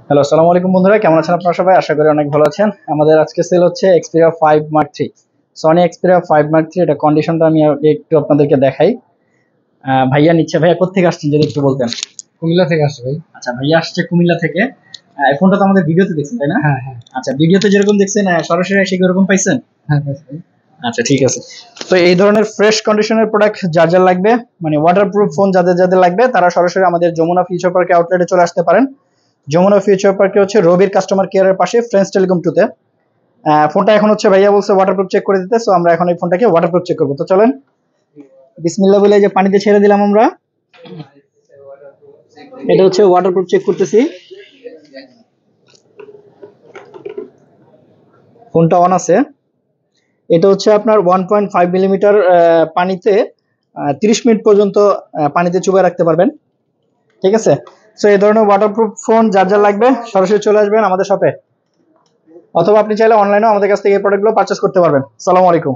Hello, আসসালামু আলাইকুম বন্ধুরা, কেমন আছেন আপনারা সবাই? আশা করি অনেক ভালো আছেন। আমাদের আজকে সেল হচ্ছে Xperia 5 Mark 3, Sony Xperia 5 Mark 3। এটা কন্ডিশনটা আমি একটু আপনাদেরকে দেখাই। ভাইয়া নিচ্ছে, ভাইয়া কোত্থেকে আসছেন যদি একটু বলতেন। কুমিল্লা থেকে আসছে ভাই। আচ্ছা, ভাইয়া আসছে কুমিল্লা থেকে। এই ফোনটা তো আমাদের ভিডিওতে দেখছেন, তাই না? হ্যাঁ হ্যাঁ আচ্ছা, ভিডিওতে যেরকম দেখছেন সরাসরি এসে কি ওরকম পাইছেন? হ্যাঁ পাইছি ভাই। আচ্ছা, ঠিক আছে। তো এই ধরনের ফ্রেশ কন্ডিশনের প্রোডাক্ট যার যার লাগবে, মানে ওয়াটারপ্রুফ ফোন যাদের যাদের লাগবে, তারা সরাসরি আমাদের যমুনা ফিউচার পার্কে আউটলেটে চলে আসতে পারেন। যমুনা ফিউচার পার্কে হচ্ছে রবির কাস্টমার কেয়ারের পাশে, ফ্রেন্ডস টেলিকম 2 তে। ফোনটা এখন হচ্ছে ভাইয়া বলছে ওয়াটারপ্রুফ চেক করে দিতে, সো আমরা এখন এই ফোনটাকে ওয়াটারপ্রুফ চেক করবো। তো চলেন, বিসমিল্লাহ বলে এই যে পানিতে ছেড়ে দিলাম আমরা। এটা হচ্ছে ওয়াটারপ্রুফ চেক করতেছি। ফোনটা অন আছে। এটা হচ্ছে আপনার 1.5 মিলিমিটার পানিতে 30 মিনিট পর্যন্ত পানিতে চুবাই রাখতে পারবেন। ঠিক আছে। সো এই ধরনের ওয়াটারপ্রুফ ফোন যার যার লাগবে সরাসরি চলে আসবেন আমাদের শপে, অথবা আপনি চাইলে অনলাইনেও আমাদের কাছ থেকে এই প্রোডাক্টগুলো পারচেস করতে পারবেন। আসসালামু আলাইকুম।